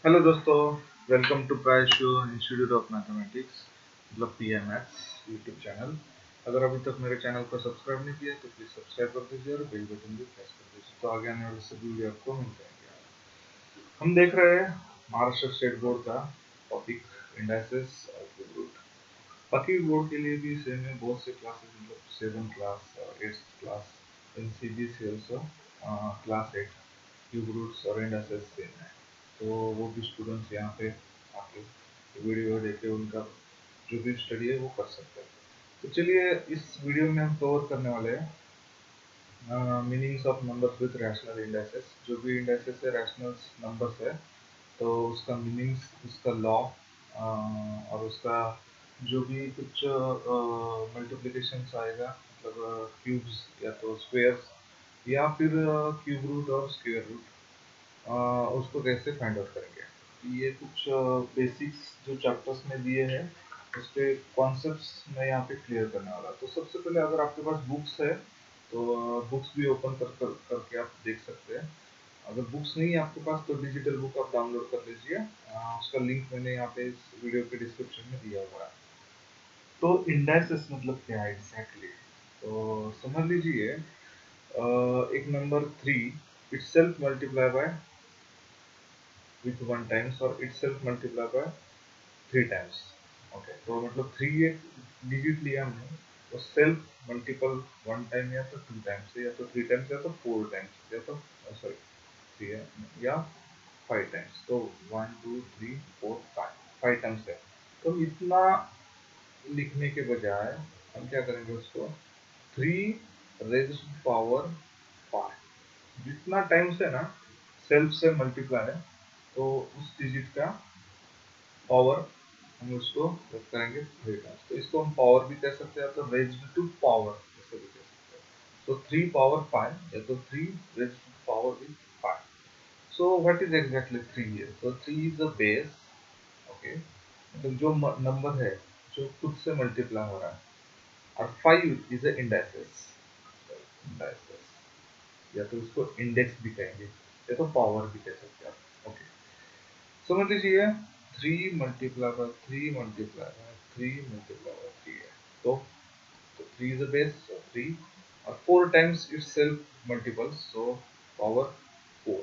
Hello दोस्तों, welcome to प्राइशो institute of mathematics मतलब पीएमएस यूट्यूब चैनल। अगर अभी तक मेरे चैनल को सब्सक्राइब नहीं किया तो प्लीज़ सब्सक्राइब कर दीजिए और बेल बटन भी प्रेस कर दीजिए तो आगे आने वाले सभी वीडियो आपको मिल जाएंगे। हम देख रहे हैं महाराष्ट्र स्टेट बोर्ड का टॉपिक इंडाइसेस और क्यूब रूट। बाकी बोर्ड के लिए भी सेम है, बहुत से क्लासेस मतलब 7 क्लास और 8 class in CBSE also class 8 cube roots और इंडाइसेस सेम है। तो वो भी स्टूडेंट्स यहाँ पे आके वीडियो देख के उनका जो भी स्टडी है वो कर सकते हैं। तो चलिए इस वीडियो में हम कवर करने वाले हैं meanings of numbers with rational indices. जो भी इंडाइसेस है रैशनल नंबर्स है तो उसका मीनिंग्स, उसका लॉ और उसका जो भी कुछ मल्टीप्लिकेशन आएगा मतलब क्यूब्स या तो स्क्वेयर्स या फिर क्यूब रूट और स्क्वेयर रूट, उसको कैसे फाइंड आउट करेंगे। ये कुछ बेसिक्स जो चैप्टर्स में दिए हैं उसके कॉन्सेप्ट्स मैं यहाँ पे क्लियर करने वाला। तो सबसे पहले अगर आपके पास बुक्स है तो बुक्स भी ओपन करके आप देख सकते हैं। अगर बुक्स नहीं है आपके पास तो डिजिटल बुक आप डाउनलोड कर लीजिए। उसका लिंक मैंने यहाँ पे इस वीडियो के डिस्क्रिप्शन में दिया हुआ है। तो इंडाइसेस मतलब क्या है एग्जैक्टली, तो समझ लीजिए एक number 3 itself multiply by with 1 times और itself multiply by 3 times। Okay, तो मतलब 3 एक डिजिट लिया हमने तो सेल्फ मल्टीपल 1 टाइम या तो 2 टाइम्स है या तो 3 टाइम्स या तो 4 टाइम्स या तो सॉरी 3 है या 5 टाइम्स। तो 1 2 3 4 5 टाइम्स है। तो इतना लिखने के बजाय हम क्या करेंगे उसको 3 रेज़ टू पावर 5 जितना टाइम्स है ना सेल्फ से मल्टीप्लाई है तो उस डिजिट का पावर हम उसको रख करेंगे 3 टाइम्स। तो इसको हम पावर भी कह सकते हैं तो रेज्ड टू पावर ऐसे भी कह सकते हैं। तो 3 पावर 5 या तो 3 raised to power with 5। So what is exactly 3 here? तो 3 इज द बेस। ओके, मतलब जो नंबर है जो खुद से मल्टीप्लाई हो रहा है और 5 इज द इंडाइसेस। इंडाइसेस या तो उसको इंडेक्स भी कहेंगे या तो पावर भी कह सकते हैं आप। ओके, समझ लीजिए 3 मल्टीप्लाई बाय 3 मल्टीप्लाई बाय 3 है। तो 3 इज द बेस सो 3 और 4 times it self multiple so power 4।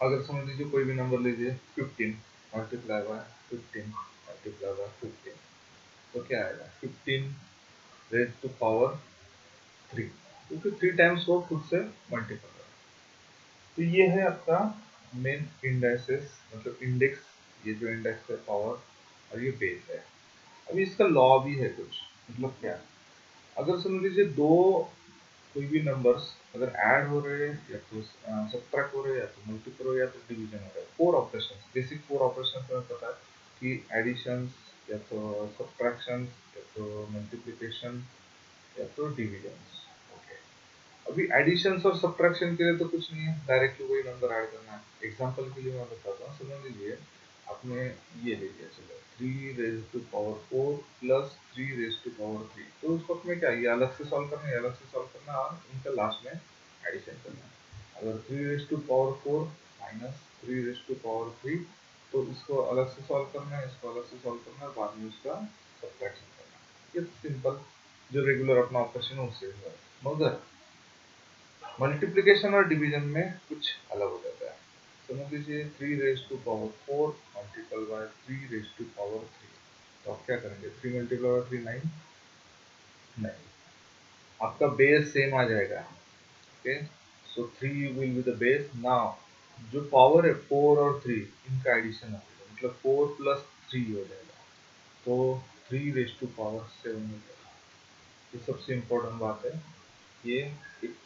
अगर समझ लीजिए कोई भी नंबर लीजिए 15 मल्टीप्लाई बाय 15 मल्टीप्लाई बाय 15 तो क्या आएगा 15 रेज टू पावर 3 क्योंकि 3 टाइम्स वो खुद से मल्टीपल है। तो ये है आपका मेन इंडाइसेस मतलब इंडेक्स। ये जो इंडेक्स है पावर और ये बेस है। अभी इसका लॉ भी है कुछ, मतलब क्या, अगर समझ लीजिए दो कोई भी नंबर्स अगर ऐड हो रहे हैं या तो सब्ट्रैक्ट हो रहे हैं या तो मल्टीप्लाई हो रहे हैं या तो डिवीजन हो रहा है, four operation, basic four operation हमें पता है कि एडिशन या तो सब्ट्रैक्शन या तो मल्टीप्लिकेशन या तो डिवीजन। ओके, अभी एडिशन और सब्ट्रैक्शन के लिए तो कुछ नहीं है, डायरेक्टली वही नंबर ऐड करना है। एग्जांपल के लिए मैं बताता हूँ, समझ लीजिए आपने ये ले लिया, चलो 3 raise to power 4 plus 3 raise to power 3। तो उस वक्त में क्या ये अलग से सॉल्व करना है, अलग से सॉल्व करना और इनका लास्ट में एडिशन करना है। अगर 3 raise to power 4 minus 3 raise to power 3 तो इसको अलग से सॉल्व करना है, इसको अलग से सॉल्व करना है, बाद में उसका सब्ट्रैक्शन करना है। ये सिंपल जो रेगुलर अपना ऑपरेशन है उससे है। मगर मल्टीप्लिकेशन और डिवीजन में कुछ अलग हो जाता है। समझ लीजिए 3 raise to power 4 multiple by 3 raise to power 3। तो आप क्या करेंगे 3 मल्टीपल बाय 3 9 नहीं, आपका बेस सेम आ जाएगा। Okay, so 3 will be the base. Now जो पावर है 4 और 3 इनका एडिशन हो जाएगा मतलब 4 प्लस 3 हो जाएगा तो 3 रेज़ टू पावर 7 हो जाएगा। ये सबसे इम्पोर्टेंट बात है। ये एक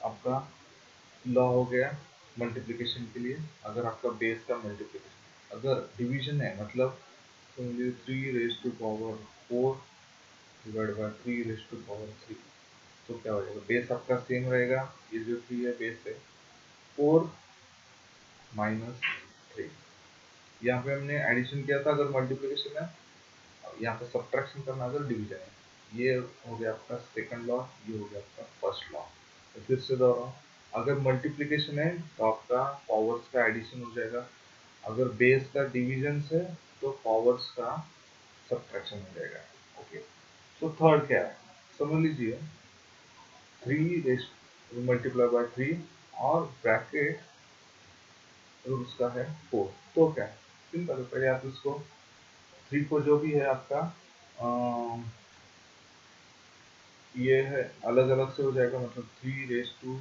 आपका लॉ हो गया मल्टीप्लिकेशन के लिए। अगर आपका बेस का मल्टीप्लिकेशन, अगर डिवीजन है मतलब समझिए 3 raise to power 4 divide by 3 raise to power 3 तो क्या हो जाएगा, बेस आपका सेम रहेगा। ये जो 3 है बेस है 4 माइनस 3। यहाँ पे हमने एडिशन किया था अगर मल्टीप्लिकेशन है, यहाँ पे सब्ट्रैक्शन करना अगर डिवीजन है। ये हो गया आपका सेकंड लॉ, ये हो गया आपका फर्स्ट लॉ। तो फिर से दोहराओ, अगर मल्टीप्लिकेशन है तो आपका पावर्स का एडिशन हो जाएगा, अगर बेस का डिवीजन है तो पावर्स का सब्ट्रैक्शन हो जाएगा। ओके, तो थर्ड क्या है, समझ लीजिए 3 रेस्ट मल्टीप्लाई बाय 3 और ब्रैकेट उसका है 4, तो क्या है सिंपल है, पहले आप इसको 3 को जो भी है आपका ये है अलग अलग से हो जाएगा, मतलब 3 raise to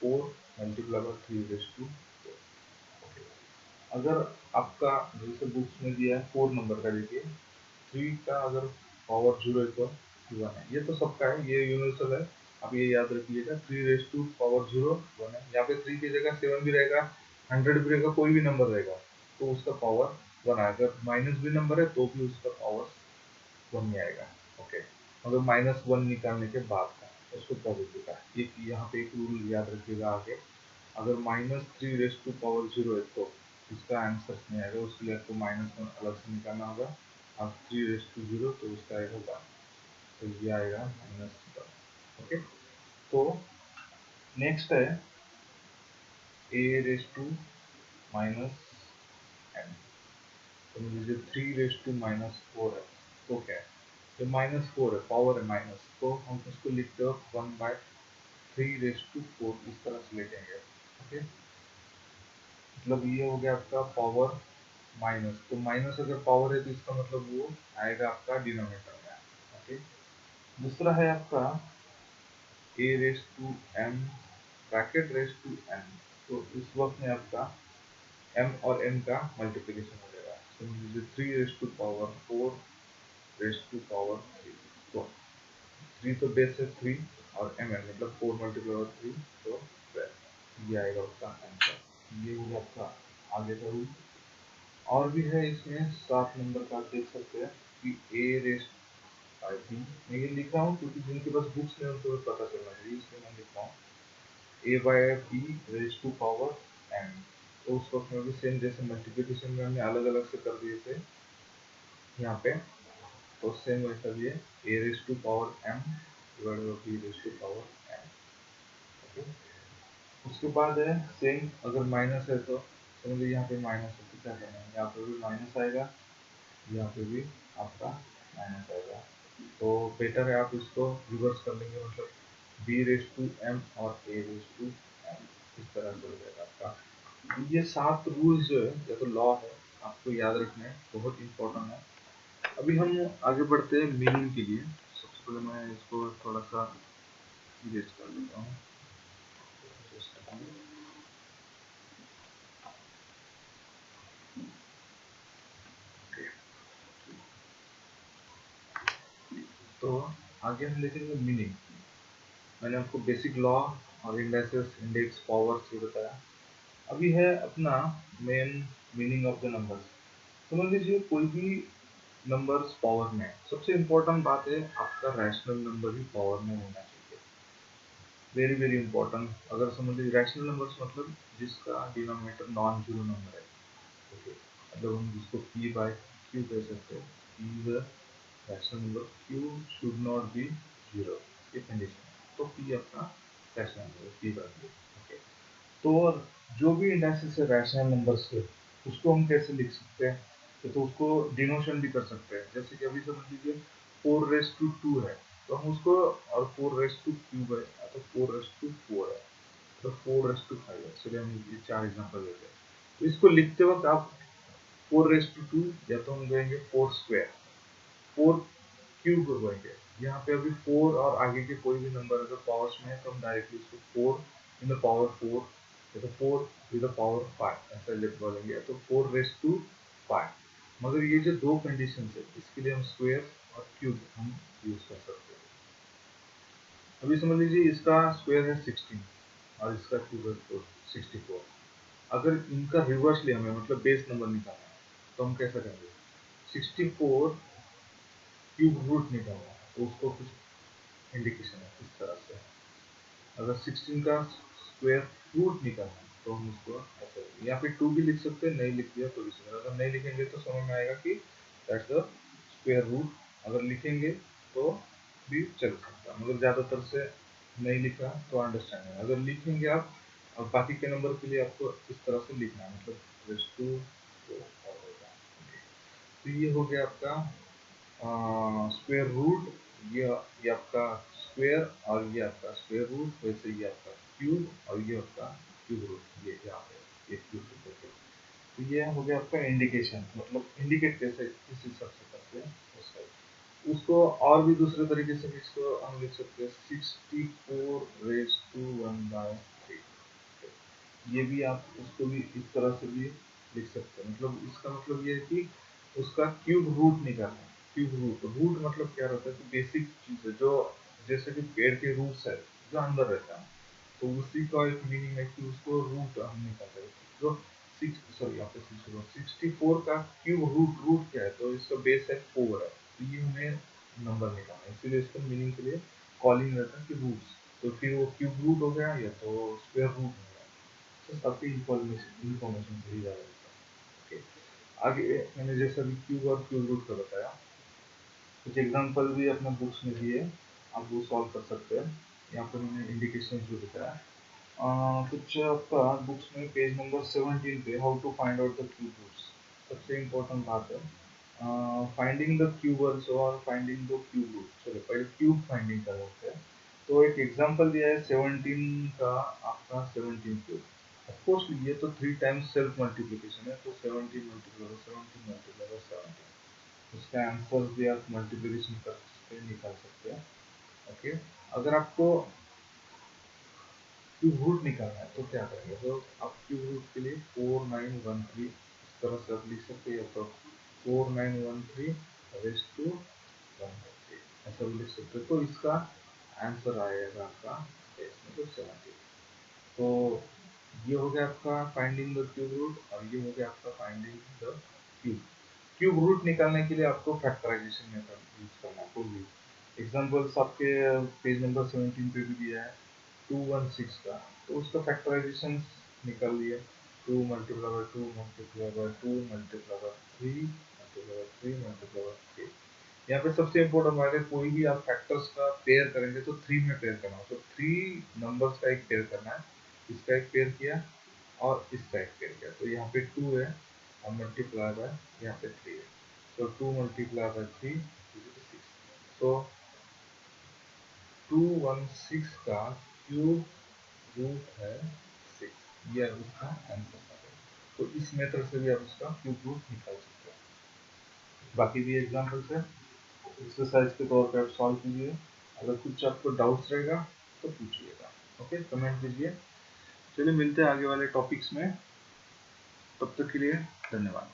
4 multiply by 3 raise to 4। अगर आपका जैसे बुक्स में दिया है 4 नंबर का, देखिए 3 का अगर पावर 0 है तो 1 है, ये तो सबका है, ये यूनिवर्सल है, आप ये याद रखिएगा। 3 रेस टू पावर 0 1 है, यहाँ पे 3 की जगह 7 भी रहेगा, 100 भी रहेगा, कोई भी नंबर रहेगा तो उसका पावर 1 आएगा। अगर माइनस भी नंबर है तो भी उसका पावर 1 ही आएगा। ओके, अगर -1 निकालने के बाद का उसको पॉजिटिव का, एक यहाँ पे एक रूल याद रखिएगा आगे, अगर -3 रेस टू पावर 0 है तो इसका आंसर नहीं आएगा, उसके लिए आपको -1 अलग से निकालना होगा। अब 3 रेस टू 0 तो उसका आएगा 1, तो ये आएगा -1। ओके, तो नेक्स्ट है a रेस टू-n, तो मुझे 3 रेस टू-4 है, तो क्या है, ये -4 है, पावर है माइनस, तो हम उसको लिखते हो 1/3 रेस टू 4, इस तरह से लिखेंगे। ओके, मतलब ये हो गया आपका पावर माइनस, तो माइनस अगर पावर है तो इसका मतलब वो आएगा आपका डिनोमिनेटर में। ओके, दूसरा है आपका a raise to m bracket raise to n, तो इस वक्त में आपका m और n का मल्टीप्लिकेशन हो जाएगा, तो मुझे 3 raise to power 4 raise to power 3, तो 3 तो बेस है 3 और m है मतलब 4 मल्टीप्लाई 3, तो 12, ये आएगा उसका आंसर। ये हो आपका आगे का रूल। और भी है इसमें 7 नंबर का, आप देख सकते हैं कि a रेस आई बी, मैं ये लिख रहा हूँ क्योंकि जिनके पास बुक्स नहीं उनको पता चलना चाहिए, इसलिए मैं लिख रहा हूँ a/b race to power n, तो उस वक्त में भी सेम जैसे मल्टीप्लिकेशन में हमने अलग अलग से कर दिए थे यहाँ पे, तो सेम वैसा भी है a raise to power m divided by b raise to power n। Okay, उसके बाद है सेम, अगर माइनस है तो समझिए यहाँ पे माइनस है तो क्या करना है, यहाँ पे भी माइनस आएगा, यहाँ पे भी आपका माइनस आएगा, तो बेटर है आप इसको रिवर्स कर लेंगे, मतलब b रेस टू m और a रेस टू m, इस तरह से हो जाएगा आपका। ये 7 रूल्स जो है या तो लॉ है, आपको याद रखना है, बहुत इंपॉर्टेंट है। अभी हम आगे बढ़ते हैं मीनिंग के लिए। सबसे पहले मैं इसको थोड़ा सा इरेज कर लेता हूँ। तो आगे हम देखेंगे मीनिंग। मैंने आपको बेसिक लॉ और इंडेक्सेस, इंडेक्स, पावर्स ये बताया। अभी है अपना main meaning of the numbers. समझ लीजिए कोई भी नंबर्स पावर में, सबसे इम्पोर्टेंट बात है आपका रैशनल नंबर ही पावर में होना चाहिए, वेरी वेरी इंपॉर्टेंट। अगर समझ लीजिए रैशनल नंबर्स मतलब जिसका डिनोमिनेटर नॉन जीरो नंबर है। ओके, मतलब हम जिसको p बाय q कह सकते हैं, p is a rational number, q should not be zero, ये कंडीशन है, तो p अपना rational number p by q। Okay, तो जो भी इंडेक्सेस है रैशनल नंबर्स के, उसको हम कैसे लिख सकते हैं, तो उसको डिनोशन भी कर सकते हैं। जैसे कि अभी समझ लीजिए 4 रेस टू 2 है, तो हम उसको, और 4 रेस टू क्यूब है, तो 4 रेस टू 4 है, तो 4 रेस टू 5 है। चलिए हम ये 4 एग्जाम्पल देते हैं। तो इसको लिखते वक्त आप 4 रेस टू 2 या तो हम कहेंगे 4 स्क्वायर, 4 क्यूब होंगे, यहाँ पे अभी 4 और आगे के कोई भी नंबर अगर पावर्स में है तो हम डायरेक्टली इसको 4 इन द पावर 4 या तो 4 टू द पावर 5 ऐसा लिख बोलेंगे, तो 4 रेस टू 5। मगर ये जो दो कंडीशन है इसके लिए हम स्क्वायर और क्यूब हम यूज कर सकते हैं। अभी समझ लीजिए इसका स्क्वायर है 16 और इसका क्यूब है 64। अगर इनका रिवर्स ले हमें, मतलब बेस नंबर निकालना है, तो हम कैसा करेंगे, 64 क्यूब रूट निकालना है, तो उसको कुछ इंडिकेशन है इस तरह से। अगर 16 का स्क्वायर रूट निकालना है तो हम उसको ऐसे, या फिर 2 भी लिख सकते हैं, नहीं लिख दिया तो भी चलेगा। अगर नहीं लिखेंगे तो समझ में आएगा कि दैट्स द स्क्वायर रूट, अगर लिखेंगे तो भी चल सकता है, मगर ज़्यादातर से नहीं लिखा तो अंडरस्टैंड है। अगर लिखेंगे आप और बाकी के नंबर के लिए आपको इस तरह से लिखना है, मतलब रेस टू 4 और होगा। तो ये हो गया आपका स्क्वायर रूट, ये आपका स्क्वायर, और ये आपका स्क्वायर रूट, वैसे ये आपका क्यूब, और ये आपका क्यूब रूट, ये यहाँ पे ये क्यूब रूट है। तो ये हो गया आपका इंडिकेशन, मतलब इंडिकेट कैसे किस हिसाब से करते हैं उसका। उसको और भी दूसरे तरीके से भी इसको हम लिख सकते हैं 64 रेज़ टू 1/3। ये भी आप उसको भी इस तरह से भी लिख सकते हैं, मतलब इसका मतलब ये है कि उसका क्यूब रूट निकालना है। क्यूब रूट, रूट मतलब क्या रहता है कि बेसिक चीज है जो, जैसे कि पेड़ के रूट्स है जो अंदर रहता है, तो उसी का एक मीनिंग है कि उसको रूट हम निकालते हैं। जो सिक्स सॉरी यहाँ पे 64 का क्यूब रूट, रूट क्या है, तो इसका बेस है 4 है, तो ये हमें नंबर निकालना है, इसीलिए इसको मीनिंग के लिए कॉलिंग रहता है कि रूट्स। तो फिर वो क्यूब रूट हो गया या तो स्क्वायर रूट हो गया, तो काफी इंफॉर्मेशन सही जा रहा है। ओके, आगे मैंने जैसा भी क्यूब और क्यूब रूट का बताया, कुछ एग्जांपल भी अपने बुक्स में दिए, आप वो सॉल्व कर सकते हैं। यहाँ पर मैंने इंडिकेशन भी बताया। कुछ आपका बुक्स में पेज नंबर 17 पे how to find out the cube roots, सबसे इम्पोर्टेंट बात है फाइंडिंग द क्यूबर्स और फाइंडिंग द क्यूब रूट। चलो पहले क्यूब फाइंडिंग कर लेते हैं। तो एक एग्जांपल दिया है 17 का, आपका 17 क्यूब। ऑफकोर्स ये तो 3 टाइम्स सेल्फ मल्टीप्लिकेशन है, तो 17 मल्टीप्लाई बाय 17 मल्टीप्लाई बाय 17, उसका आंसर भी आप मल्टीप्लिकेशन कर सकते हैं, निकाल सकते हैं। ओके, अगर आपको क्यूब रूट निकालना है तो क्या करेंगे, तो आप क्यूब रूट के लिए 4913 इस तरह से आप लिख सकते हैं, तो 4913 रेस टू 1/3 ऐसा भी लिख सकते हो, तो इसका आंसर आएगा आपका मतलब 70। तो ये हो गया आपका फाइंडिंग द क्यूब रूट, और ये हो गया आपका finding the cube. Cube root निकालने के लिए आपको फैक्टराइजेशन मेथड यूज करना है कोई भी। एग्जांपल्स आपके पेज नंबर 17 पे भी दिया है 216 का, तो उसका फैक्टराइजेशन निकाल लिया, 2 multiply by 2 multiply by 2 multiply by 3 multiply by 3 multiply by 3। यहाँ पे सबसे इम्पोर्टेंट बात है, कोई भी आप फैक्टर्स का पेयर करेंगे तो 3 में पेयर करना, तो 3 नंबर्स का एक पेयर करना है, इसका एक पेयर किया और इसका एक पेयर किया, तो यहाँ पे 2 है और मल्टीप्लाई बाय यहाँ पे 3 है, तो 2 मल्टीप्लाई बाय 3 6। तो 216 का क्यूब रूट है 6, यह उसका आंसर है। तो इस मेथड से भी आप उसका क्यूब रूट निकाल सकते हैं। बाकी भी एग्जांपल्स है, एक्सरसाइज के तौर पे आप सॉल्व कीजिए। अगर कुछ आपको डाउट्स रहेगा तो पूछिएगा, ओके, कमेंट कीजिए। चलिए मिलते हैं आगे वाले टॉपिक्स में, तब तक के लिए धन्यवाद।